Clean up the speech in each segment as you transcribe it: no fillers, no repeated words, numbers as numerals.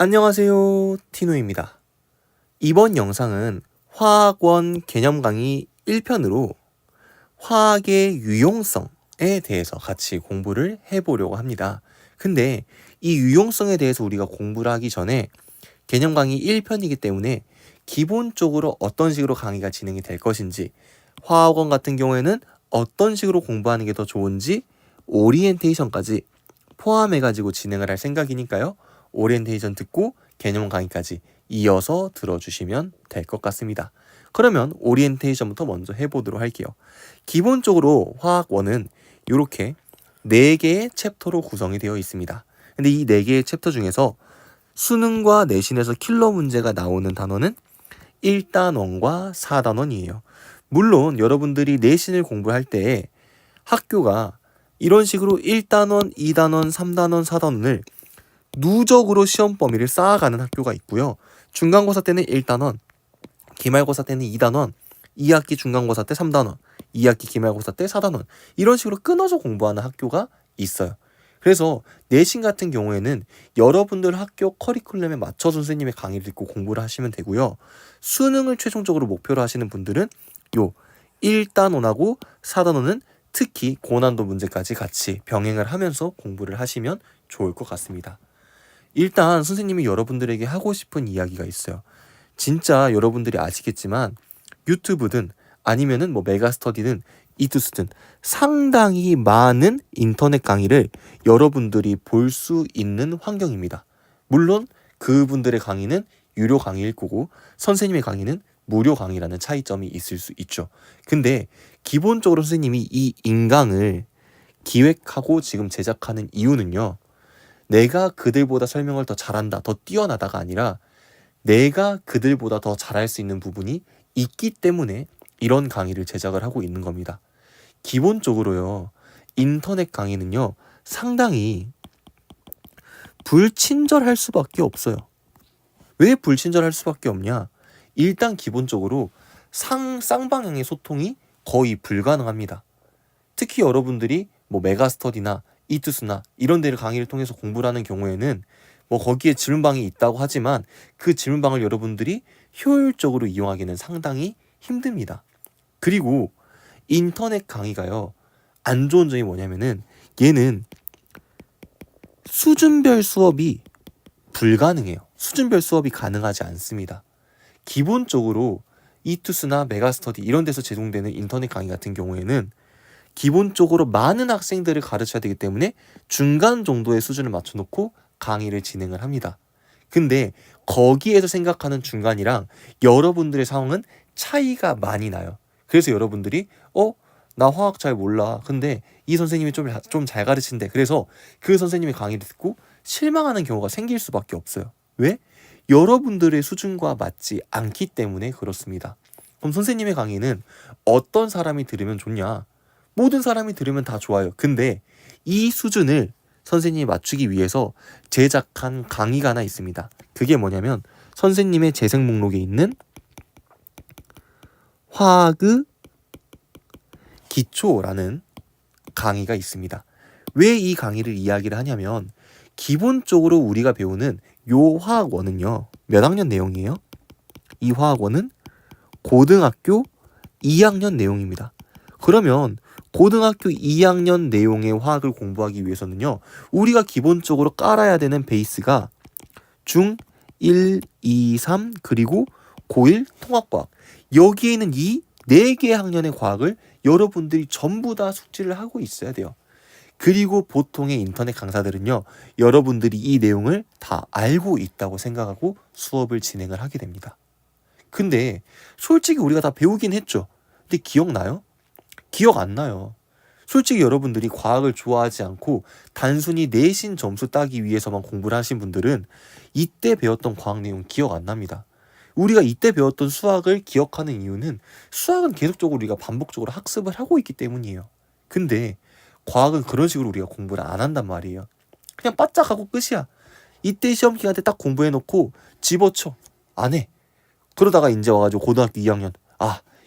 안녕하세요, 티노입니다. 이번 영상은 화학원 개념 강의 1편으로 화학의 유용성에 대해서 같이 공부를 해보려고 합니다. 근데 이 유용성에 대해서 우리가 공부를 하기 전에 개념 강의 1편이기 때문에 기본적으로 어떤 식으로 강의가 진행이 될 것인지, 화학원 같은 경우에는 어떤 식으로 공부하는 게 더 좋은지 오리엔테이션까지 포함해가지고 진행을 할 생각이니까요. 오리엔테이션 듣고 개념 강의까지 이어서 들어주시면 될 것 같습니다. 그러면 오리엔테이션부터 먼저 해보도록 할게요. 기본적으로 화학원은 이렇게 4개의 챕터로 구성이 되어 있습니다. 근데 이 4개의 챕터 중에서 수능과 내신에서 킬러 문제가 나오는 단원은 1단원과 4단원이에요. 물론 여러분들이 내신을 공부할 때 학교가 이런 식으로 1단원, 2단원, 3단원, 4단원을 누적으로 시험 범위를 쌓아가는 학교가 있고요. 중간고사 때는 1단원, 기말고사 때는 2단원, 2학기 중간고사 때 3단원, 2학기 기말고사 때 4단원, 이런 식으로 끊어서 공부하는 학교가 있어요. 그래서 내신 같은 경우에는 여러분들 학교 커리큘럼에 맞춰 선생님의 강의를 듣고 공부를 하시면 되고요. 수능을 최종적으로 목표로 하시는 분들은 요 1단원하고 4단원은 특히 고난도 문제까지 같이 병행을 하면서 공부를 하시면 좋을 것 같습니다. 일단 선생님이 여러분들에게 하고 싶은 이야기가 있어요. 진짜 여러분들이 아시겠지만 유튜브든 아니면은 메가스터디든 이투스든 상당히 많은 인터넷 강의를 여러분들이 볼 수 있는 환경입니다. 물론 그분들의 강의는 유료 강의일 거고 선생님의 강의는 무료 강의라는 차이점이 있을 수 있죠. 근데 기본적으로 선생님이 이 인강을 기획하고 지금 제작하는 이유는요. 내가 그들보다 설명을 더 잘한다, 더 뛰어나다가 아니라 내가 그들보다 더 잘할 수 있는 부분이 있기 때문에 이런 강의를 제작을 하고 있는 겁니다. 기본적으로요. 인터넷 강의는요. 상당히 불친절할 수밖에 없어요. 왜 불친절할 수밖에 없냐? 일단 기본적으로 쌍방향의 소통이 거의 불가능합니다. 특히 여러분들이 메가스터디나 이투스나 이런 데를 강의를 통해서 공부를 하는 경우에는 거기에 질문방이 있다고 하지만 그 질문방을 여러분들이 효율적으로 이용하기는 상당히 힘듭니다. 그리고 인터넷 강의가요. 안 좋은 점이 뭐냐면은 얘는 수준별 수업이 불가능해요. 수준별 수업이 가능하지 않습니다. 기본적으로 이투스나 메가스터디 이런 데서 제공되는 인터넷 강의 같은 경우에는 기본적으로 많은 학생들을 가르쳐야 되기 때문에 중간 정도의 수준을 맞춰놓고 강의를 진행을 합니다. 근데 거기에서 생각하는 중간이랑 여러분들의 상황은 차이가 많이 나요. 그래서 여러분들이 나 화학 잘 몰라. 근데 이 선생님이 좀 잘 가르친대. 그래서 그 선생님의 강의를 듣고 실망하는 경우가 생길 수밖에 없어요. 왜? 여러분들의 수준과 맞지 않기 때문에 그렇습니다. 그럼 선생님의 강의는 어떤 사람이 들으면 좋냐? 모든 사람이 들으면 다 좋아요. 근데 이 수준을 선생님이 맞추기 위해서 제작한 강의가 하나 있습니다. 그게 뭐냐면 선생님의 재생 목록에 있는 화학의 기초라는 강의가 있습니다. 왜 이 강의를 이야기를 하냐면 기본적으로 우리가 배우는 요 화학원은요. 몇 학년 내용이에요? 이 화학원은 고등학교 2학년 내용입니다. 그러면 고등학교 2학년 내용의 화학을 공부하기 위해서는요. 우리가 기본적으로 깔아야 되는 베이스가 중 1, 2, 3 그리고 고1 통합과학. 여기에 있는 이 4개의 학년의 과학을 여러분들이 전부 다 숙지를 하고 있어야 돼요. 그리고 보통의 인터넷 강사들은요. 여러분들이 이 내용을 다 알고 있다고 생각하고 수업을 진행을 하게 됩니다. 근데 솔직히 우리가 다 배우긴 했죠. 근데 기억나요? 기억 안 나요. 솔직히 여러분들이 과학을 좋아하지 않고 단순히 내신 점수 따기 위해서만 공부를 하신 분들은 이때 배웠던 과학 내용 기억 안 납니다. 우리가 이때 배웠던 수학을 기억하는 이유는 수학은 계속적으로 우리가 반복적으로 학습을 하고 있기 때문이에요. 근데 과학은 그런 식으로 우리가 공부를 안 한단 말이에요. 그냥 바짝 하고 끝이야. 이때 시험 기간 때 딱 공부해놓고 집어쳐. 안 해. 그러다가 이제 와가지고 고등학교 2학년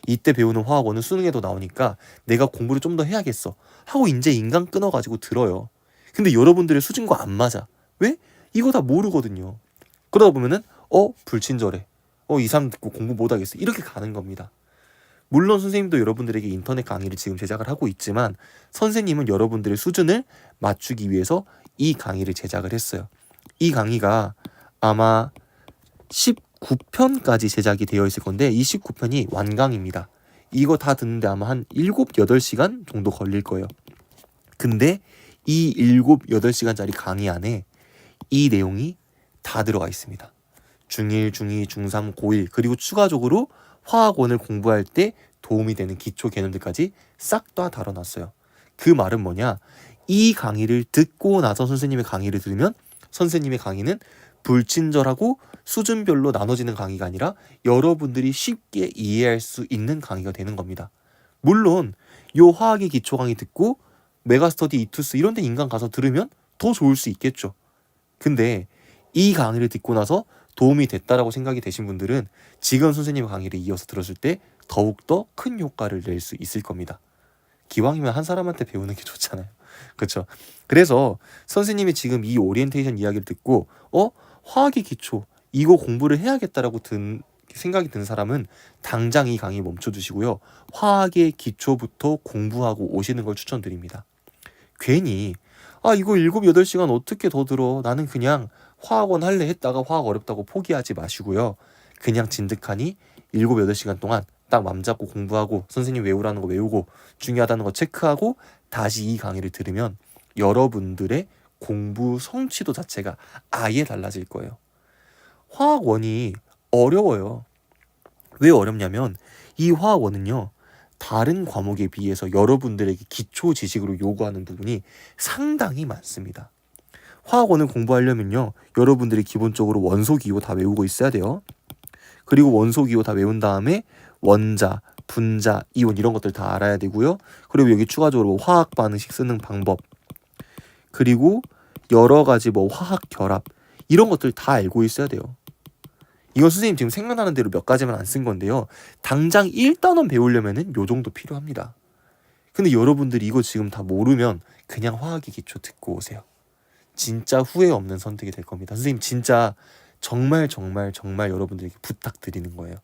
이때 배우는 화학원은 수능에도 나오니까 내가 공부를 좀 더 해야겠어 하고 이제 인강 끊어가지고 들어요. 근데 여러분들의 수준과 안 맞아. 왜? 이거 다 모르거든요. 그러다 보면은 불친절해. 이 사람 듣고 공부 못하겠어. 이렇게 가는 겁니다. 물론 선생님도 여러분들에게 인터넷 강의를 지금 제작을 하고 있지만 선생님은 여러분들의 수준을 맞추기 위해서 이 강의를 제작을 했어요. 이 강의가 아마 19편까지 제작이 되어 있을 건데 이 19편이 완강입니다. 이거 다 듣는데 아마 한 7, 8시간 정도 걸릴 거예요. 근데 이 7, 8시간짜리 강의 안에 이 내용이 다 들어가 있습니다. 중1, 중2, 중3, 고1 그리고 추가적으로 화학원을 공부할 때 도움이 되는 기초 개념들까지 싹 다 다뤄놨어요. 그 말은 뭐냐? 이 강의를 듣고 나서 선생님의 강의를 들으면 선생님의 강의는 불친절하고 수준별로 나눠지는 강의가 아니라 여러분들이 쉽게 이해할 수 있는 강의가 되는 겁니다. 물론 요 화학의 기초 강의 듣고 메가스터디 이투스 이런 데 인강 가서 들으면 더 좋을 수 있겠죠. 근데 이 강의를 듣고 나서 도움이 됐다라고 생각이 되신 분들은 지금 선생님의 강의를 이어서 들었을 때 더욱더 큰 효과를 낼 수 있을 겁니다. 기왕이면 한 사람한테 배우는 게 좋잖아요. 그렇죠? 그래서 선생님이 지금 이 오리엔테이션 이야기를 듣고 화학의 기초 이거 공부를 해야겠다라고 생각이 든 사람은 당장 이 강의 멈춰두시고요. 화학의 기초부터 공부하고 오시는 걸 추천드립니다. 괜히 이거 7, 8시간 어떻게 더 들어. 나는 그냥 화학원 할래 했다가 화학 어렵다고 포기하지 마시고요. 그냥 진득하니 7, 8시간 동안 딱 맘 잡고 공부하고 선생님 외우라는 거 외우고 중요하다는 거 체크하고 다시 이 강의를 들으면 여러분들의 공부 성취도 자체가 아예 달라질 거예요. 화학원이 어려워요. 왜 어렵냐면 이 화학원은요. 다른 과목에 비해서 여러분들에게 기초 지식으로 요구하는 부분이 상당히 많습니다. 화학원을 공부하려면요. 여러분들이 기본적으로 원소 기호 다 외우고 있어야 돼요. 그리고 원소 기호 다 외운 다음에 원자, 분자, 이온 이런 것들 다 알아야 되고요. 그리고 여기 추가적으로 화학 반응식 쓰는 방법 그리고 여러 가지 화학 결합 이런 것들 다 알고 있어야 돼요. 이건 선생님 지금 생각나는 대로 몇 가지만 안 쓴 건데요. 당장 1단원 배우려면은 요 정도 필요합니다. 근데 여러분들이 이거 지금 다 모르면 그냥 화학의 기초 듣고 오세요. 진짜 후회 없는 선택이 될 겁니다. 선생님 진짜 정말 여러분들에게 부탁드리는 거예요.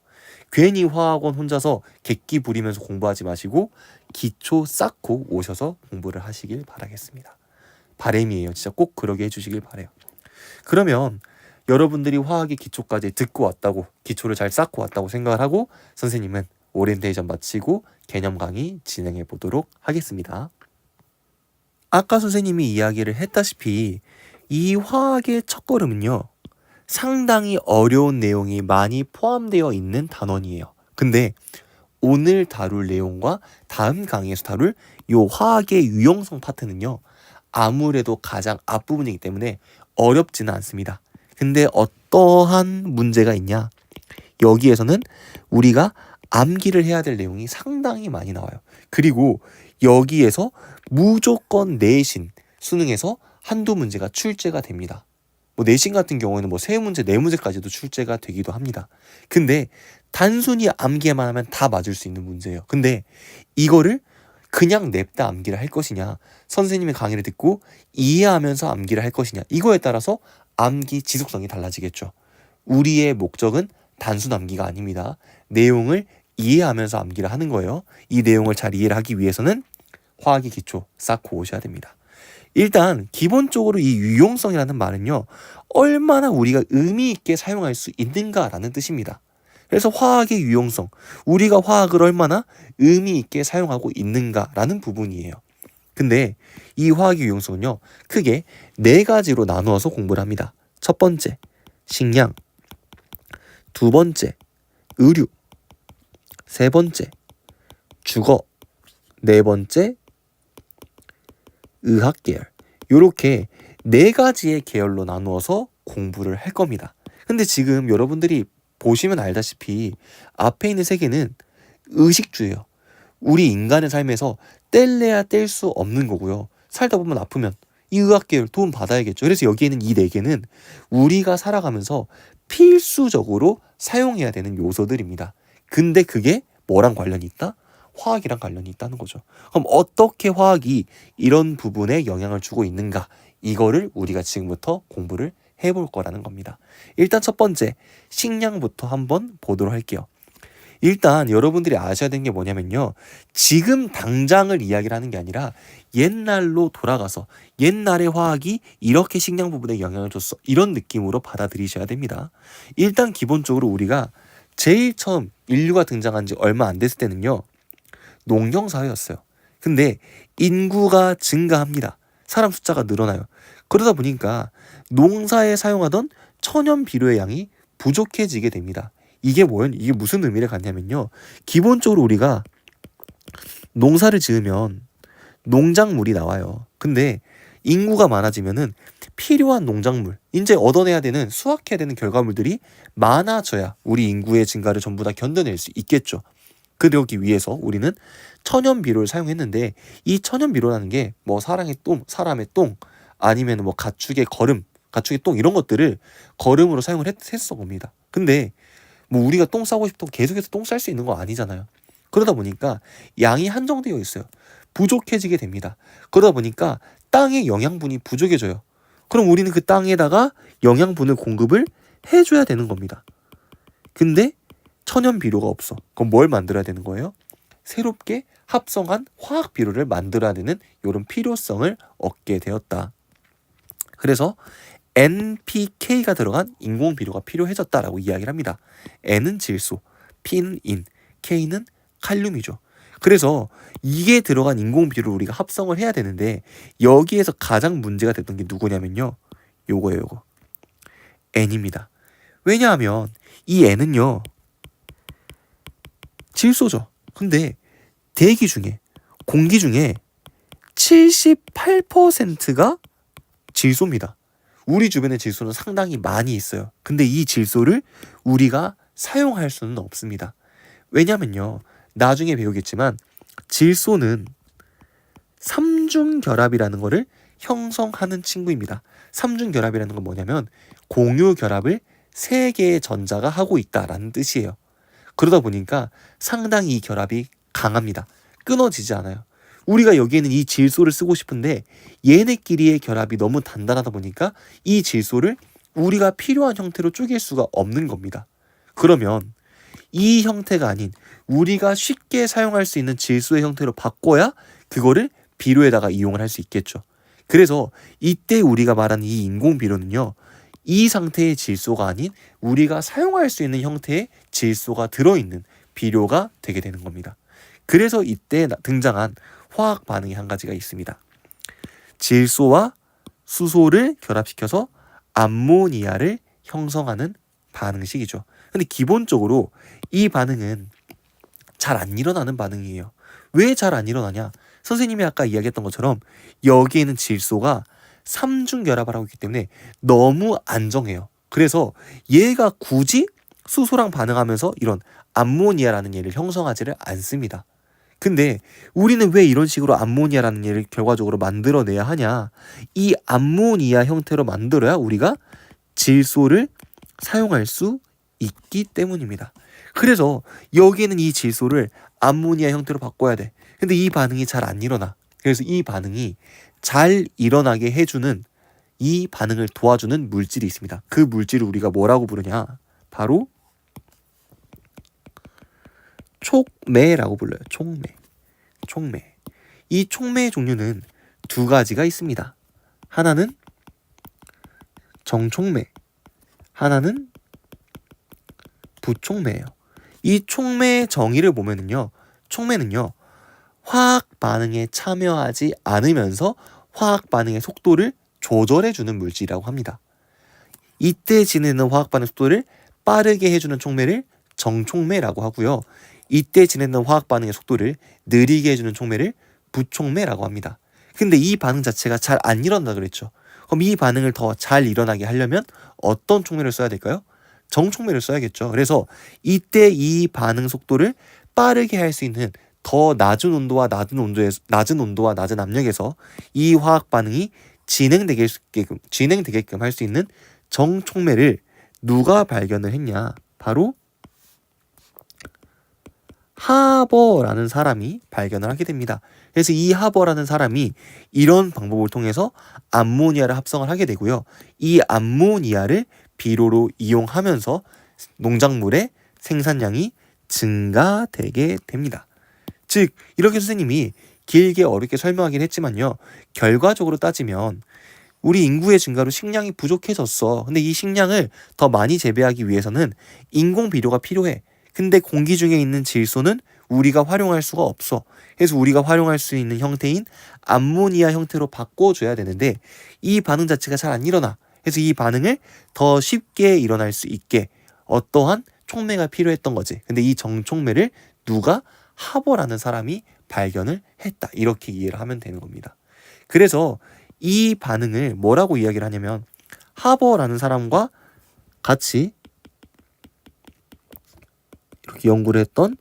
괜히 화학원 혼자서 객기 부리면서 공부하지 마시고 기초 쌓고 오셔서 공부를 하시길 바라겠습니다. 바람이에요. 진짜 꼭 그러게 해주시길 바라요. 그러면 여러분들이 화학의 기초까지 듣고 왔다고 기초를 잘 쌓고 왔다고 생각을 하고 선생님은 오리엔테이션 마치고 개념 강의 진행해 보도록 하겠습니다. 아까 선생님이 이야기를 했다시피 이 화학의 첫걸음은요. 상당히 어려운 내용이 많이 포함되어 있는 단원이에요. 근데 오늘 다룰 내용과 다음 강의에서 다룰 이 화학의 유용성 파트는요. 아무래도 가장 앞부분이기 때문에 어렵지는 않습니다. 근데 어떠한 문제가 있냐? 여기에서는 우리가 암기를 해야 될 내용이 상당히 많이 나와요. 그리고 여기에서 무조건 내신, 수능에서 한두 문제가 출제가 됩니다. 내신 같은 경우에는 3문제, 4문제까지도 출제가 되기도 합니다. 근데 단순히 암기만 하면 다 맞을 수 있는 문제예요. 근데 이거를 그냥 냅다 암기를 할 것이냐, 선생님의 강의를 듣고 이해하면서 암기를 할 것이냐, 이거에 따라서 암기 지속성이 달라지겠죠. 우리의 목적은 단순 암기가 아닙니다. 내용을 이해하면서 암기를 하는 거예요. 이 내용을 잘 이해를 하기 위해서는 화학의 기초 쌓고 오셔야 됩니다. 일단 기본적으로 이 유용성이라는 말은요. 얼마나 우리가 의미 있게 사용할 수 있는가라는 뜻입니다. 그래서 화학의 유용성, 우리가 화학을 얼마나 의미 있게 사용하고 있는가라는 부분이에요. 근데 이 화학의 유용성은요. 크게 4가지로 나누어서 공부를 합니다. 첫 번째, 식량. 두 번째, 의류. 세 번째, 주거. 네 번째, 의학 계열. 이렇게 4가지의 계열로 나누어서 공부를 할 겁니다. 근데 지금 여러분들이 보시면 알다시피 앞에 있는 3개는 의식주예요. 우리 인간의 삶에서 뗄래야 뗄 수 없는 거고요. 살다 보면 아프면 이 의학 계열 도움 받아야겠죠. 그래서 여기에는 이 4개는 우리가 살아가면서 필수적으로 사용해야 되는 요소들입니다. 근데 그게 뭐랑 관련이 있다? 화학이랑 관련이 있다는 거죠. 그럼 어떻게 화학이 이런 부분에 영향을 주고 있는가? 이거를 우리가 지금부터 공부를 해볼 거라는 겁니다. 일단 첫 번째, 식량부터 한번 보도록 할게요. 일단 여러분들이 아셔야 되는 게 뭐냐면요. 지금 당장을 이야기를 하는 게 아니라 옛날로 돌아가서 옛날의 화학이 이렇게 식량 부분에 영향을 줬어. 이런 느낌으로 받아들이셔야 됩니다. 일단 기본적으로 우리가 제일 처음 인류가 등장한 지 얼마 안 됐을 때는요. 농경사회였어요. 근데 인구가 증가합니다. 사람 숫자가 늘어나요. 그러다 보니까 농사에 사용하던 천연 비료의 양이 부족해지게 됩니다. 이게 무슨 의미를 갖냐면요. 기본적으로 우리가 농사를 지으면 농작물이 나와요. 근데 인구가 많아지면은 필요한 농작물, 이제 얻어내야 되는 수확해야 되는 결과물들이 많아져야 우리 인구의 증가를 전부 다 견뎌낼 수 있겠죠. 그러기 위해서 우리는 천연 비료를 사용했는데 이 천연 비료라는 게 뭐 사람의 똥 아니면 뭐 가축의 똥 이런 것들을 거름으로 사용을 했어 봅니다. 근데 뭐 우리가 똥 싸고 싶다고 계속해서 똥 쌀 수 있는 거 아니잖아요. 그러다 보니까 양이 한정되어 있어요. 부족해지게 됩니다. 그러다 보니까 땅의 영양분이 부족해져요. 그럼 우리는 그 땅에다가 영양분을 공급을 해줘야 되는 겁니다. 근데 천연 비료가 없어. 그럼 뭘 만들어야 되는 거예요? 새롭게 합성한 화학 비료를 만들어야 되는 이런 필요성을 얻게 되었다. 그래서 NPK가 들어간 인공 비료가 필요해졌다라고 이야기를 합니다. N은 질소, P는 인, K는 칼륨이죠. 그래서 이게 들어간 인공 비료를 우리가 합성을 해야 되는데 여기에서 가장 문제가 됐던 게 누구냐면요. 요거예요. N입니다. 왜냐하면 이 N은요. 질소죠. 근데 공기 중에 78%가 질소입니다. 우리 주변에 질소는 상당히 많이 있어요. 근데 이 질소를 우리가 사용할 수는 없습니다. 왜냐면요. 나중에 배우겠지만 질소는 삼중결합이라는 거를 형성하는 친구입니다. 삼중결합이라는 건 뭐냐면 공유 결합을 3개의 전자가 하고 있다라는 뜻이에요. 그러다 보니까 상당히 이 결합이 강합니다. 끊어지지 않아요. 우리가 여기에는 이 질소를 쓰고 싶은데 얘네끼리의 결합이 너무 단단하다 보니까 이 질소를 우리가 필요한 형태로 쪼갤 수가 없는 겁니다. 그러면 이 형태가 아닌 우리가 쉽게 사용할 수 있는 질소의 형태로 바꿔야 그거를 비료에다가 이용을 할 수 있겠죠. 그래서 이때 우리가 말하는 이 인공 비료는요. 이 상태의 질소가 아닌 우리가 사용할 수 있는 형태의 질소가 들어있는 비료가 되게 되는 겁니다. 그래서 이때 등장한 화학 반응이 한 가지가 있습니다. 질소와 수소를 결합시켜서 암모니아를 형성하는 반응식이죠. 근데 기본적으로 이 반응은 잘 안 일어나는 반응이에요. 왜 잘 안 일어나냐? 선생님이 아까 이야기했던 것처럼 여기에는 질소가 삼중결합을 하고 있기 때문에 너무 안정해요. 그래서 얘가 굳이 수소랑 반응하면서 이런 암모니아라는 얘를 형성하지를 않습니다. 근데 우리는 왜 이런 식으로 암모니아라는 얘를 결과적으로 만들어내야 하냐? 이 암모니아 형태로 만들어야 우리가 질소를 사용할 수 있기 때문입니다. 그래서 여기에는 이 질소를 암모니아 형태로 바꿔야 돼. 근데 이 반응이 잘 안 일어나. 그래서 이 반응이 잘 일어나게 해주는 이 반응을 도와주는 물질이 있습니다. 그 물질을 우리가 뭐라고 부르냐? 바로 촉매라고 불러요. 촉매. 이 촉매의 종류는 2가지가 있습니다. 하나는 정촉매, 하나는 부촉매예요. 이 촉매의 정의를 보면은요. 촉매는요. 화학 반응에 참여하지 않으면서 화학 반응의 속도를 조절해주는 물질이라고 합니다. 이때 진행되는 화학 반응 속도를 빠르게 해주는 촉매를 정촉매라고 하고요. 이때 진행되는 화학 반응의 속도를 느리게 해주는 촉매를 부촉매라고 합니다. 근데 이 반응 자체가 잘 안 일어난다 그랬죠. 그럼 이 반응을 더 잘 일어나게 하려면 어떤 촉매를 써야 될까요? 정촉매를 써야겠죠. 그래서 이때 이 반응 속도를 빠르게 할 수 있는 더 낮은 온도와 낮은 압력에서 이 화학 반응이 진행되게끔 할 수 있는 정촉매를 누가 발견을 했냐? 바로 하버라는 사람이 발견을 하게 됩니다. 그래서 이 하버라는 사람이 이런 방법을 통해서 암모니아를 합성을 하게 되고요. 이 암모니아를 비료로 이용하면서 농작물의 생산량이 증가되게 됩니다. 즉 이렇게 선생님이 길게 어렵게 설명하긴 했지만요. 결과적으로 따지면 우리 인구의 증가로 식량이 부족해졌어. 근데 이 식량을 더 많이 재배하기 위해서는 인공 비료가 필요해. 근데 공기 중에 있는 질소는 우리가 활용할 수가 없어. 그래서 우리가 활용할 수 있는 형태인 암모니아 형태로 바꿔줘야 되는데 이 반응 자체가 잘 안 일어나. 그래서 이 반응을 더 쉽게 일어날 수 있게 어떠한 촉매가 필요했던 거지. 근데 이 정촉매를 누가 하버라는 사람이 발견을 했다. 이렇게 이해를 하면 되는 겁니다. 그래서 이 반응을 뭐라고 이야기를 하냐면 하버라는 사람과 같이 이렇게 연구를 했던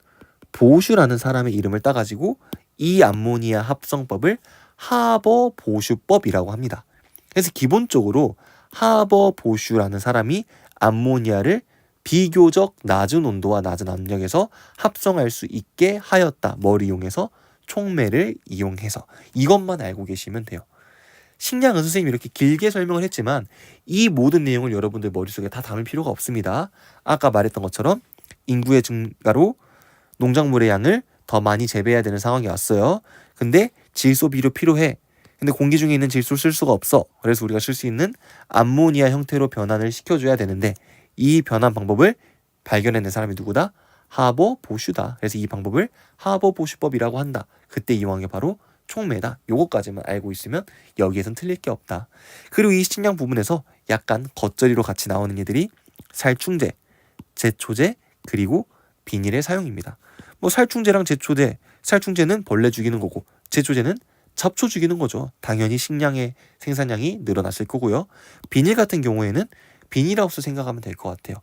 보슈라는 사람의 이름을 따가지고 이 암모니아 합성법을 하버 보슈법이라고 합니다. 그래서 기본적으로 하버 보슈라는 사람이 암모니아를 비교적 낮은 온도와 낮은 압력에서 합성할 수 있게 하였다. 뭘 이용해서? 촉매를 이용해서. 이것만 알고 계시면 돼요. 식량은 선생님이 이렇게 길게 설명을 했지만 이 모든 내용을 여러분들 머릿속에 다 담을 필요가 없습니다. 아까 말했던 것처럼 인구의 증가로 농작물의 양을 더 많이 재배해야 되는 상황이 왔어요. 근데 질소 비료 필요해. 근데 공기 중에 있는 질소를 쓸 수가 없어. 그래서 우리가 쓸 수 있는 암모니아 형태로 변환을 시켜줘야 되는데 이 변환 방법을 발견해낸 사람이 누구다? 하버 보슈다. 그래서 이 방법을 하버 보슈법이라고 한다. 그때 이용한 게 바로 촉매다. 요거까지만 알고 있으면 여기에선 틀릴 게 없다. 그리고 이 식량 부분에서 약간 겉절이로 같이 나오는 얘들이 살충제, 제초제, 그리고 비닐의 사용입니다. 뭐 살충제랑 제초제, 살충제는 벌레 죽이는 거고 제초제는 잡초 죽이는 거죠. 당연히 식량의 생산량이 늘어났을 거고요. 비닐 같은 경우에는 비닐하우스 생각하면 될 것 같아요.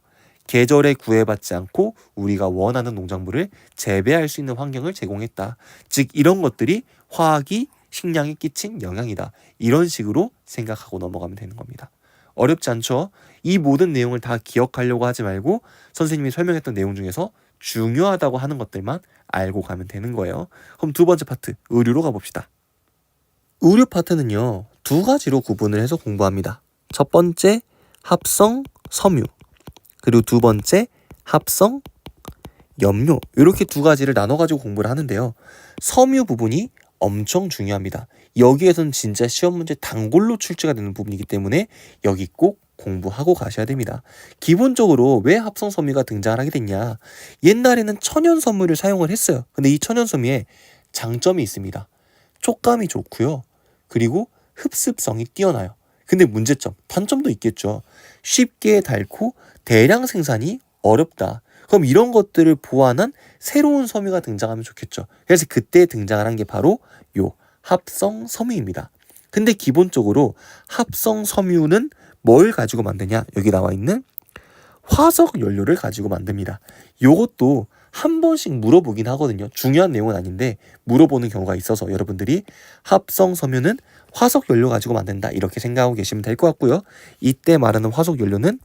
계절에 구애받지 않고 우리가 원하는 농작물을 재배할 수 있는 환경을 제공했다. 즉 이런 것들이 화학이 식량에 끼친 영향이다. 이런 식으로 생각하고 넘어가면 되는 겁니다. 어렵지 않죠? 이 모든 내용을 다 기억하려고 하지 말고 선생님이 설명했던 내용 중에서 중요하다고 하는 것들만 알고 가면 되는 거예요. 그럼 두 번째 파트, 의류로 가봅시다. 의류 파트는요, 두 가지로 구분을 해서 공부합니다. 첫 번째, 합성 섬유. 그리고 두 번째, 합성 염료. 이렇게 두 가지를 나눠가지고 공부를 하는데요. 섬유 부분이 엄청 중요합니다. 여기에서는 진짜 시험 문제 단골로 출제가 되는 부분이기 때문에 여기 꼭 공부하고 가셔야 됩니다. 기본적으로 왜 합성 섬유가 등장을 하게 됐냐? 옛날에는 천연 섬유를 사용을 했어요. 근데 이 천연 섬유에 장점이 있습니다. 촉감이 좋고요. 그리고 흡습성이 뛰어나요. 근데 문제점, 단점도 있겠죠. 쉽게 닳고 대량 생산이 어렵다. 그럼 이런 것들을 보완한 새로운 섬유가 등장하면 좋겠죠. 그래서 그때 등장을 한 게 바로 요 합성 섬유입니다. 근데 기본적으로 합성 섬유는 뭘 가지고 만드냐? 여기 나와 있는 화석 연료를 가지고 만듭니다. 요것도 한 번씩 물어보긴 하거든요. 중요한 내용은 아닌데 물어보는 경우가 있어서 여러분들이 합성 섬유는 화석 연료 가지고 만든다 이렇게 생각하고 계시면 될 것 같고요. 이때 말하는 화석 연료는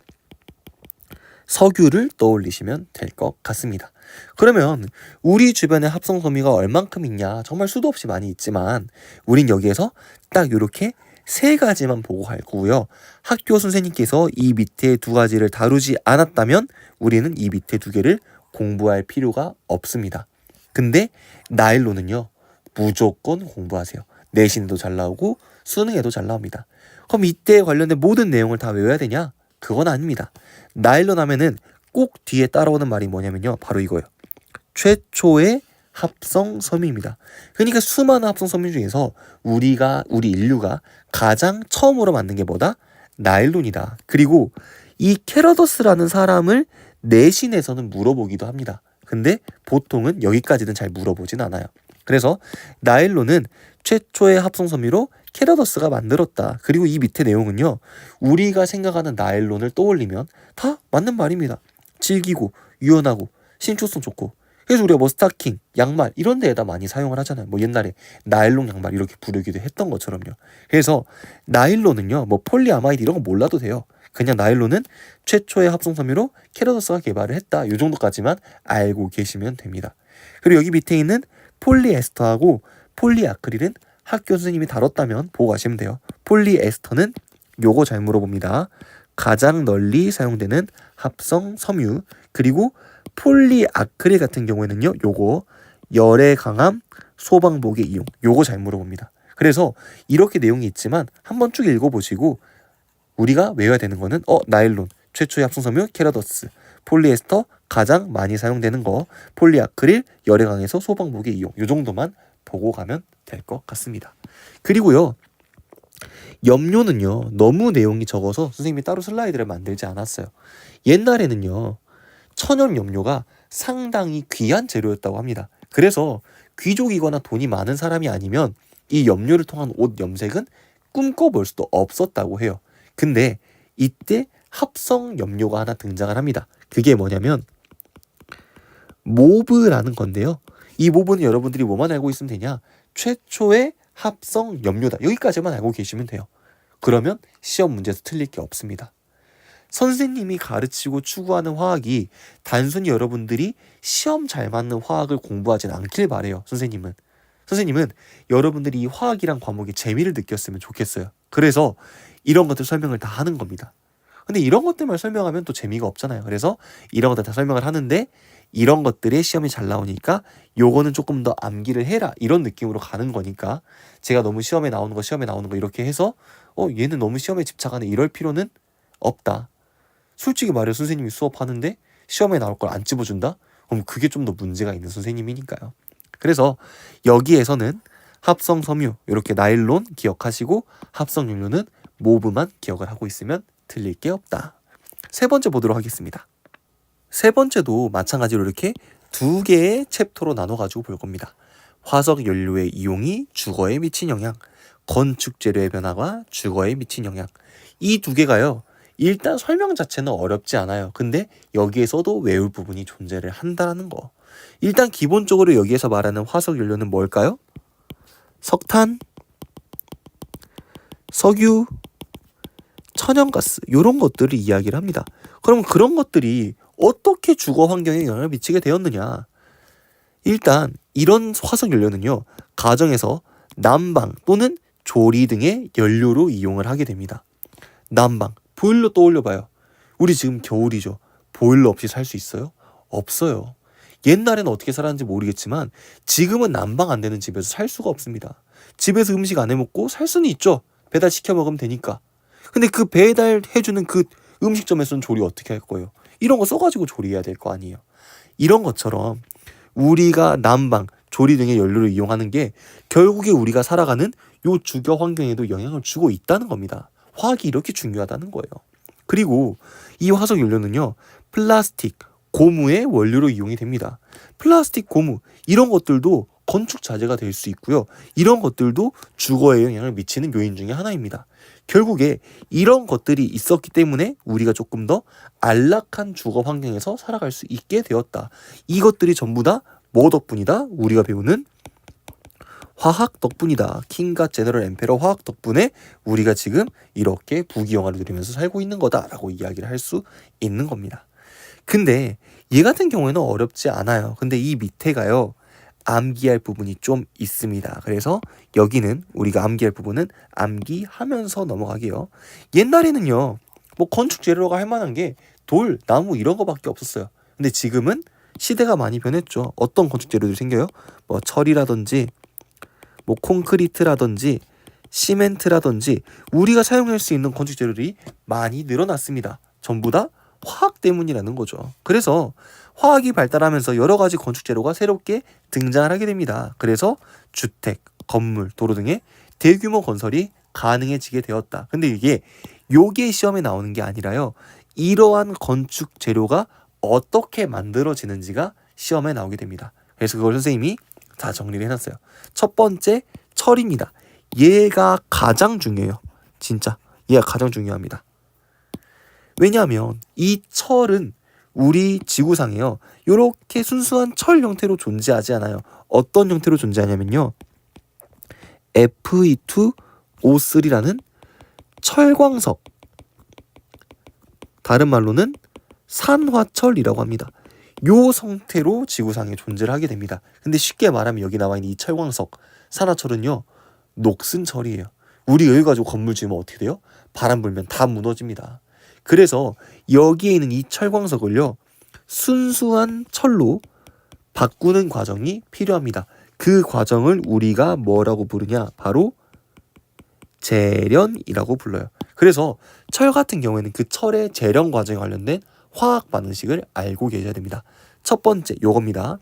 석유를 떠올리시면 될 것 같습니다. 그러면 우리 주변에 합성 섬유가 얼만큼 있냐? 정말 수도 없이 많이 있지만 우린 여기에서 딱 이렇게 세 가지만 보고 갈 거고요. 학교 선생님께서 이 밑에 두 가지를 다루지 않았다면 우리는 이 밑에 두 개를 공부할 필요가 없습니다. 근데 나일론은요, 무조건 공부하세요. 내신에도 잘 나오고 수능에도 잘 나옵니다. 그럼 이때 관련된 모든 내용을 다 외워야 되냐? 그건 아닙니다. 나일론 하면은 꼭 뒤에 따라오는 말이 뭐냐면요, 바로 이거예요. 최초의 합성 섬유입니다. 그러니까 수많은 합성 섬유 중에서 우리 인류가 가장 처음으로 만든 게 뭐다? 나일론이다. 그리고 이 캐러더스라는 사람을 내신에서는 물어보기도 합니다. 근데 보통은 여기까지는 잘 물어보진 않아요. 그래서 나일론은 최초의 합성 섬유로 캐러더스가 만들었다. 그리고 이 밑에 내용은요, 우리가 생각하는 나일론을 떠올리면 다 맞는 말입니다. 질기고 유연하고 신축성 좋고. 그래서 우리가 뭐 스타킹, 양말 이런 데에다 많이 사용을 하잖아요. 뭐 옛날에 나일론 양말 이렇게 부르기도 했던 것처럼요. 그래서 나일론은요, 뭐 폴리아마이드 이런 거 몰라도 돼요. 그냥 나일론은 최초의 합성 섬유로 캐러더스가 개발을 했다. 이 정도까지만 알고 계시면 됩니다. 그리고 여기 밑에 있는 폴리에스터하고 폴리아크릴은 학교 선생님이 다뤘다면 보고 가시면 돼요. 폴리에스터는 요거 잘 물어봅니다. 가장 널리 사용되는 합성 섬유. 그리고 폴리아크릴 같은 경우에는요, 요거 열에 강함, 소방복에 이용. 요거 잘 물어봅니다. 그래서 이렇게 내용이 있지만 한번 쭉 읽어보시고 우리가 외워야 되는 거는 나일론 최초의 합성 섬유 케라더스, 폴리에스터 가장 많이 사용되는 거, 폴리아크릴 열에 강해서 소방복에 이용. 요 정도만 보고 가면 될 것 같습니다. 그리고요, 염료는요 너무 내용이 적어서 선생님이 따로 슬라이드를 만들지 않았어요. 옛날에는요 천연 염료가 상당히 귀한 재료였다고 합니다. 그래서 귀족이거나 돈이 많은 사람이 아니면 이 염료를 통한 옷 염색은 꿈꿔볼 수도 없었다고 해요. 근데 이때 합성 염료가 하나 등장을 합니다. 그게 뭐냐면 모브라는 건데요. 이 모브는 여러분들이 뭐만 알고 있으면 되냐? 최초의 합성 염료다. 여기까지만 알고 계시면 돼요. 그러면 시험 문제에서 틀릴 게 없습니다. 선생님이 가르치고 추구하는 화학이 단순히 여러분들이 시험 잘 맞는 화학을 공부하진 않길 바래요. 선생님은 여러분들이 이 화학이란 과목에 재미를 느꼈으면 좋겠어요. 그래서 이런 것들 설명을 다 하는 겁니다. 근데 이런 것들만 설명하면 또 재미가 없잖아요. 그래서 이런 것들 다 설명을 하는데 이런 것들의 시험이 잘 나오니까 요거는 조금 더 암기를 해라 이런 느낌으로 가는 거니까 제가 너무 시험에 나오는 거 이렇게 해서 얘는 너무 시험에 집착하네 이럴 필요는 없다. 솔직히 말해 선생님이 수업하는데 시험에 나올 걸 안 집어준다? 그럼 그게 좀 더 문제가 있는 선생님이니까요. 그래서 여기에서는 합성 섬유 이렇게 나일론 기억하시고 합성 연료는 모브만 기억을 하고 있으면 틀릴 게 없다. 세 번째 보도록 하겠습니다. 세 번째도 마찬가지로 이렇게 두 개의 챕터로 나눠가지고 볼 겁니다. 화석 연료의 이용이 주거에 미친 영향, 건축 재료의 변화가 주거에 미친 영향. 이 두 개가요. 일단 설명 자체는 어렵지 않아요. 근데 여기에서도 외울 부분이 존재를 한다는 거. 일단 기본적으로 여기에서 말하는 화석 연료는 뭘까요? 석탄, 석유, 천연가스 이런 것들을 이야기를 합니다. 그럼 그런 것들이 어떻게 주거 환경에 영향을 미치게 되었느냐? 일단 이런 화석 연료는요. 가정에서 난방 또는 조리 등의 연료로 이용을 하게 됩니다. 난방, 보일러 떠올려봐요. 우리 지금 겨울이죠. 보일러 없이 살 수 있어요? 없어요. 옛날에는 어떻게 살았는지 모르겠지만 지금은 난방 안 되는 집에서 살 수가 없습니다. 집에서 음식 안 해먹고 살 수는 있죠. 배달 시켜 먹으면 되니까. 근데 그 배달해주는 그 음식점에서는 조리 어떻게 할 거예요? 이런 거 써가지고 조리해야 될 거 아니에요. 이런 것처럼 우리가 난방, 조리 등의 연료를 이용하는 게 결국에 우리가 살아가는 요 주거 환경에도 영향을 주고 있다는 겁니다. 화학이 이렇게 중요하다는 거예요. 그리고 이 화석 연료는요. 플라스틱, 고무의 원료로 이용이 됩니다. 플라스틱, 고무 이런 것들도 건축 자재가 될 수 있고요. 이런 것들도 주거에 영향을 미치는 요인 중에 하나입니다. 결국에 이런 것들이 있었기 때문에 우리가 조금 더 안락한 주거 환경에서 살아갈 수 있게 되었다. 이것들이 전부 다 뭐 덕분이다? 우리가 배우는 화학 덕분이다. 킹과 제너럴 엠페러 화학 덕분에 우리가 지금 이렇게 부귀영화를 누리면서 살고 있는 거다라고 이야기를 할 수 있는 겁니다. 근데 얘 같은 경우에는 어렵지 않아요. 근데 이 밑에가요. 암기할 부분이 좀 있습니다. 그래서 여기는 우리가 암기할 부분은 암기하면서 넘어가게요. 옛날에는요. 뭐 건축 재료가 할 만한 게 돌, 나무 이런 거밖에 없었어요. 근데 지금은 시대가 많이 변했죠. 어떤 건축 재료들이 생겨요? 뭐 철이라든지 뭐 콘크리트라든지 시멘트라든지 우리가 사용할 수 있는 건축 재료들이 많이 늘어났습니다. 전부 다 화학 때문이라는 거죠. 그래서 화학이 발달하면서 여러 가지 건축 재료가 새롭게 등장을 하게 됩니다. 그래서 주택, 건물, 도로 등의 대규모 건설이 가능해지게 되었다. 근데 요게 시험에 나오는 게 아니라요. 이러한 건축 재료가 어떻게 만들어지는지가 시험에 나오게 됩니다. 그래서 그걸 선생님이 다 정리를 해놨어요. 첫 번째 철입니다. 얘가 가장 중요해요. 진짜 얘가 가장 중요합니다. 왜냐하면 이 철은 우리 지구상에요. 이렇게 순수한 철 형태로 존재하지 않아요. 어떤 형태로 존재하냐면요. Fe2O3라는 철광석, 다른 말로는 산화철이라고 합니다. 요 성태로 지구상에 존재를 하게 됩니다. 근데 쉽게 말하면 여기 나와 있는 이 철광석, 산화철은요 녹슨 철이에요. 우리 여기 가지고 건물 지으면 어떻게 돼요? 바람 불면 다 무너집니다. 그래서 여기에 있는 이 철광석을요 순수한 철로 바꾸는 과정이 필요합니다. 그 과정을 우리가 뭐라고 부르냐? 바로 재련이라고 불러요. 그래서 철 같은 경우에는 그 철의 재련 과정에 관련된 화학 반응식을 알고 계셔야 됩니다. 첫 번째 요겁니다.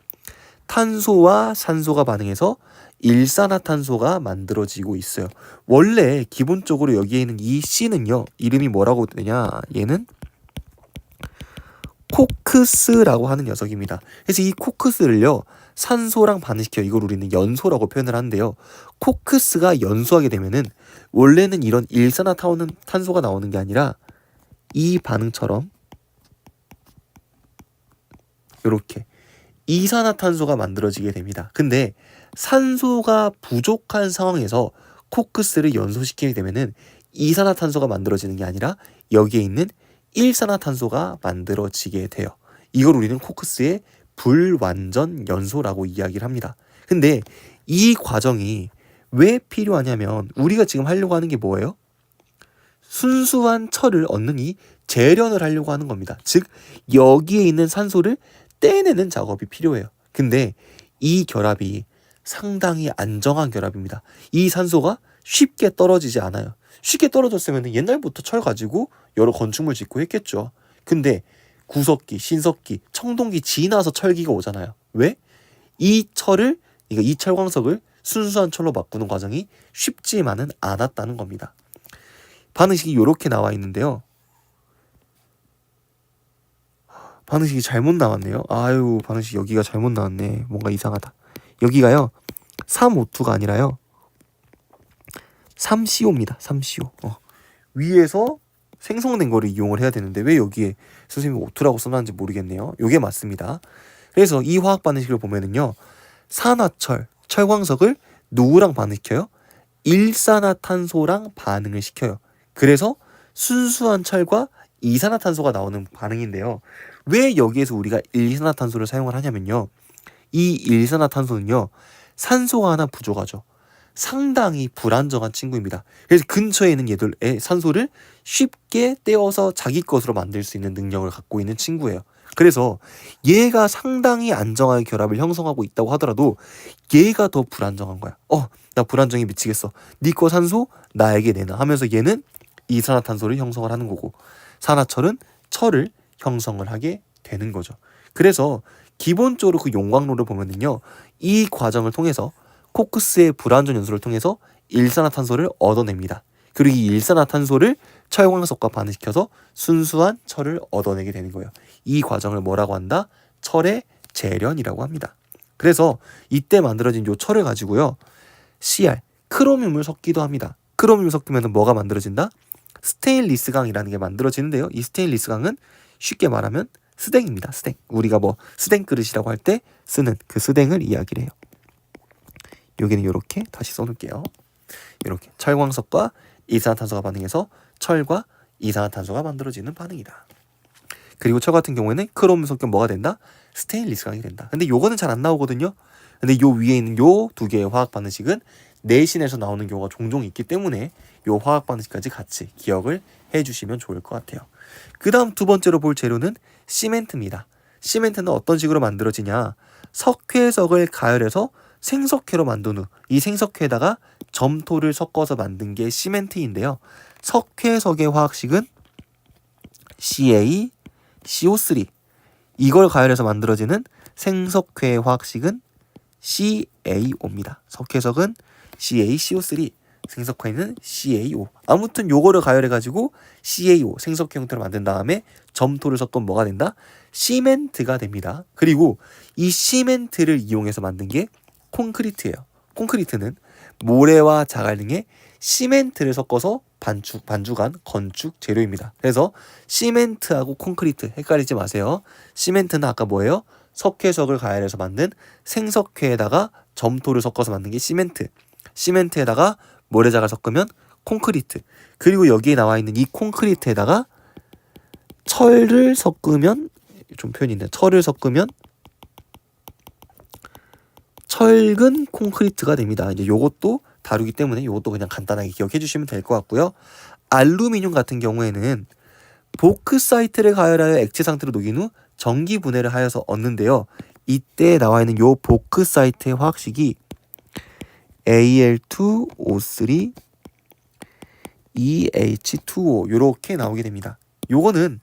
탄소와 산소가 반응해서 일산화탄소가 만들어지고 있어요. 원래 기본적으로 여기에 있는 이 C는요 이름이 뭐라고 되냐? 얘는 코크스라고 하는 녀석입니다. 그래서 이 코크스를요 산소랑 반응시켜 이걸 우리는 연소라고 표현을 하는데요. 코크스가 연소하게 되면은 원래는 이런 일산화탄소가 나오는 게 아니라 이 반응처럼 이렇게 이산화탄소가 만들어지게 됩니다. 근데 산소가 부족한 상황에서 코크스를 연소시키게 되면은 이산화탄소가 만들어지는 게 아니라 여기에 있는 일산화탄소가 만들어지게 돼요. 이걸 우리는 코크스의 불완전 연소라고 이야기를 합니다. 근데 이 과정이 왜 필요하냐면 우리가 지금 하려고 하는 게 뭐예요? 순수한 철을 얻는 이 재련을 하려고 하는 겁니다. 즉 여기에 있는 산소를 떼내는 작업이 필요해요. 근데 이 결합이 상당히 안정한 결합입니다. 이 산소가 쉽게 떨어지지 않아요. 쉽게 떨어졌으면 옛날부터 철 가지고 여러 건축물 짓고 했겠죠. 근데 구석기, 신석기, 청동기 지나서 철기가 오잖아요. 왜? 이 철을, 그러니까 이 철광석을 순수한 철로 바꾸는 과정이 쉽지만은 않았다는 겁니다. 반응식이 이렇게 나와 있는데요. 반응식이 잘못 나왔네요. 아유, 반응식 여기가 잘못 나왔네. 뭔가 이상하다. 여기가요 3O2가 아니라요 3CO 입니다. 3CO. 위에서 생성된 거를 이용을 해야 되는데 왜 여기에 선생님이 O2라고 써놨는지 모르겠네요. 요게 맞습니다. 그래서 이 화학 반응식을 보면은요 산화철, 철광석을 누구랑 반응시켜요? 일산화탄소랑 반응을 시켜요. 그래서 순수한 철과 이산화탄소가 나오는 반응인데요. 왜 여기에서 우리가 일산화탄소를 사용을 하냐면요. 이 일산화탄소는요. 산소가 하나 부족하죠. 상당히 불안정한 친구입니다. 그래서 근처에 있는 얘들의 산소를 쉽게 떼어서 자기 것으로 만들 수 있는 능력을 갖고 있는 친구예요. 그래서 얘가 상당히 안정하게 결합을 형성하고 있다고 하더라도 얘가 더 불안정한 거야. 나 불안정해 미치겠어. 네 거 산소 나에게 내놔 하면서 얘는 이산화탄소를 형성을 하는 거고 산화철은 철을 형성을 하게 되는 거죠. 그래서 기본적으로 그 용광로를 보면은요. 이 과정을 통해서 코크스의 불완전 연소를 통해서 일산화탄소를 얻어냅니다. 그리고 이 일산화탄소를 철광석과 반응시켜서 순수한 철을 얻어내게 되는 거예요. 이 과정을 뭐라고 한다? 철의 재련이라고 합니다. 그래서 이때 만들어진 요 철을 가지고요. CR, 크로뮴을 섞기도 합니다. 크로뮴을 섞으면 뭐가 만들어진다? 스테인리스강이라는 게 만들어지는데요. 이 스테인리스강은 쉽게 말하면 스댕입니다. 스댕. 우리가 뭐 스댕 그릇이라고 할 때 쓰는 그 스댕을 이야기를 해요. 여기는 이렇게 다시 써놓을게요. 이렇게 철광석과 이산화탄소가 반응해서 철과 이산화탄소가 만들어지는 반응이다. 그리고 철 같은 경우에는 크롬 섞여 뭐가 된다? 스테인리스강이 된다. 근데 요거는 잘 안 나오거든요. 근데 요 위에 있는 요 두 개의 화학 반응식은 내신에서 나오는 경우가 종종 있기 때문에 요 화학 반응식까지 같이 기억을 해주시면 좋을 것 같아요. 그 다음 두 번째로 볼 재료는 시멘트입니다. 시멘트는 어떤 식으로 만들어지냐? 석회석을 가열해서 생석회로 만든 후 이 생석회에다가 점토를 섞어서 만든 게 시멘트인데요. 석회석의 화학식은 CaCO3. 이걸 가열해서 만들어지는 생석회의 화학식은 CaO입니다. 석회석은 CaCO3, 생석회는 CaO. 아무튼 요거를 가열해가지고 CaO, 생석회 형태로 만든 다음에 점토를 섞으면 뭐가 된다? 시멘트가 됩니다. 그리고 이 시멘트를 이용해서 만든 게 콘크리트예요. 콘크리트는 모래와 자갈 등의 시멘트를 섞어서 반죽한 건축 재료입니다. 그래서 시멘트하고 콘크리트 헷갈리지 마세요. 시멘트는 아까 뭐예요? 석회석을 가열해서 만든 생석회에다가 점토를 섞어서 만든 게 시멘트. 시멘트에다가 모래자갈 섞으면 콘크리트. 그리고 여기에 나와 있는 이 콘크리트에다가 철을 섞으면 좀 표현이 있네. 철을 섞으면 철근 콘크리트가 됩니다. 이제 요것도 다루기 때문에 요것도 그냥 간단하게 기억해 주시면 될 것 같고요. 알루미늄 같은 경우에는 보크사이트를 가열하여 액체 상태로 녹인 후 전기 분해를 하여서 얻는데요. 이때 나와 있는 요 보크사이트의 화학식이 Al2O3 EH2O 요렇게 나오게 됩니다. 요거는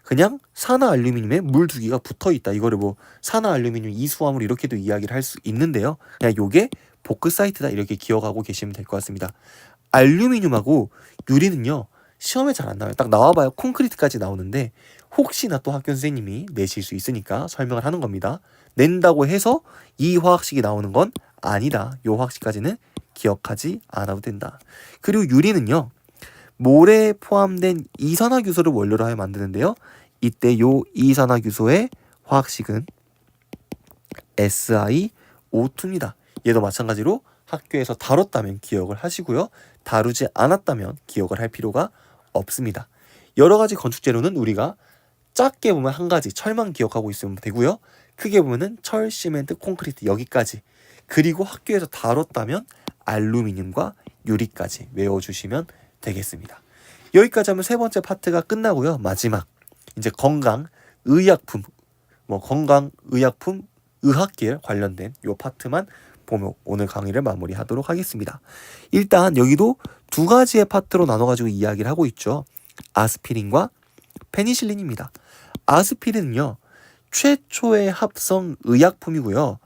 그냥 산화 알루미늄에 물 두 개가 붙어 있다. 이거를 뭐 산화 알루미늄 이수화물 이렇게도 이야기를 할 수 있는데요. 그냥 요게 보크사이트다 이렇게 기억하고 계시면 될 것 같습니다. 알루미늄하고 유리는요. 시험에 잘 안 나와요. 딱 나와봐요. 콘크리트까지 나오는데 혹시나 또 학교 선생님이 내실 수 있으니까 설명을 하는 겁니다. 낸다고 해서 이 화학식이 나오는 건 아니다. 요 화학식까지는 기억하지 않아도 된다. 그리고 유리는요. 모래에 포함된 이산화규소를 원료로 하여 만드는데요. 이때 요 이산화규소의 화학식은 SiO2입니다. 얘도 마찬가지로 학교에서 다뤘다면 기억을 하시고요. 다루지 않았다면 기억을 할 필요가 없습니다. 여러 가지 건축 재료는 우리가 작게 보면 한 가지 철만 기억하고 있으면 되고요. 크게 보면은 철, 시멘트, 콘크리트 여기까지. 그리고 학교에서 다뤘다면 알루미늄과 유리까지 외워주시면 되겠습니다. 여기까지 하면 세 번째 파트가 끝나고요. 마지막 이제 건강, 의약품, 건강, 의약품, 의학계 관련된 요 파트만 보면 오늘 강의를 마무리하도록 하겠습니다. 일단 여기도 두 가지의 파트로 나눠가지고 이야기를 하고 있죠. 아스피린과 페니실린입니다. 아스피린은요. 최초의 합성 의약품이고요.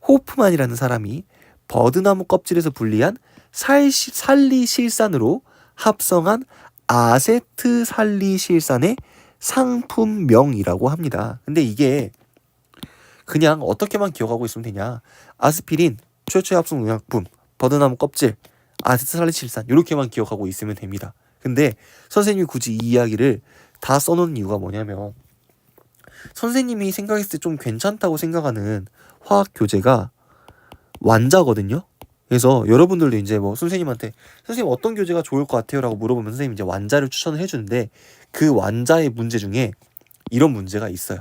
호프만이라는 사람이 버드나무 껍질에서 분리한 살리실산으로 합성한 아세트살리실산의 상품명이라고 합니다. 근데 이게 그냥 어떻게만 기억하고 있으면 되냐. 아스피린, 최초의 합성 의약품, 버드나무 껍질, 아세트살리실산 이렇게만 기억하고 있으면 됩니다. 근데 선생님이 굳이 이 이야기를 다 써놓은 이유가 뭐냐면 선생님이 생각했을 때 좀 괜찮다고 생각하는 화학 교재가 완자거든요. 그래서 여러분들도 이제 선생님한테 선생님 어떤 교재가 좋을 것 같아요? 라고 물어보면 선생님이 이제 완자를 추천을 해주는데 그 완자의 문제 중에 이런 문제가 있어요.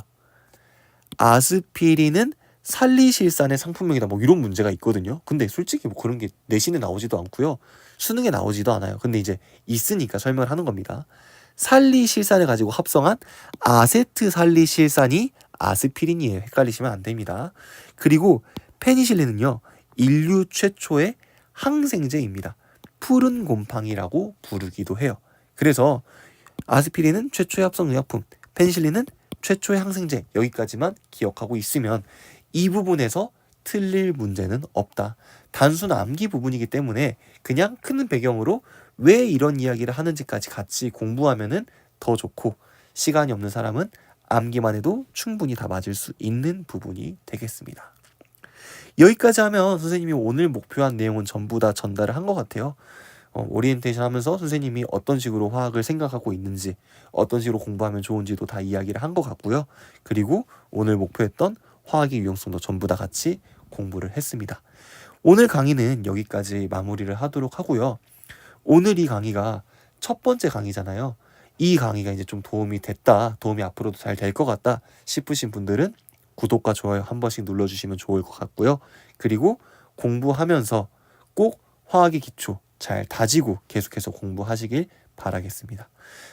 아스피린은 살리실산의 상품명이다. 이런 문제가 있거든요. 근데 솔직히 그런 게 내신에 나오지도 않고요. 수능에 나오지도 않아요. 근데 이제 있으니까 설명을 하는 겁니다. 살리실산을 가지고 합성한 아세트살리실산이 아스피린이에요. 헷갈리시면 안 됩니다. 그리고 페니실린은요. 인류 최초의 항생제입니다. 푸른 곰팡이라고 부르기도 해요. 그래서 아스피린은 최초의 합성의약품, 페니실린은 최초의 항생제 여기까지만 기억하고 있으면 이 부분에서 틀릴 문제는 없다. 단순 암기 부분이기 때문에 그냥 큰 배경으로 왜 이런 이야기를 하는지까지 같이 공부하면은 더 좋고 시간이 없는 사람은 암기만 해도 충분히 다 맞을 수 있는 부분이 되겠습니다. 여기까지 하면 선생님이 오늘 목표한 내용은 전부 다 전달을 한 것 같아요. 오리엔테이션 하면서 선생님이 어떤 식으로 화학을 생각하고 있는지 어떤 식으로 공부하면 좋은지도 다 이야기를 한 것 같고요. 그리고 오늘 목표했던 화학의 유용성도 전부 다 같이 공부를 했습니다. 오늘 강의는 여기까지 마무리를 하도록 하고요. 오늘 이 강의가 첫 번째 강의잖아요. 이 강의가 이제 좀 도움이 됐다, 도움이 앞으로도 잘 될 것 같다 싶으신 분들은 구독과 좋아요 한 번씩 눌러주시면 좋을 것 같고요. 그리고 공부하면서 꼭 화학의 기초 잘 다지고 계속해서 공부하시길 바라겠습니다.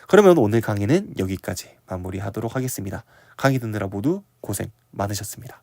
그러면 오늘 강의는 여기까지 마무리하도록 하겠습니다. 강의 듣느라 모두 고생 많으셨습니다.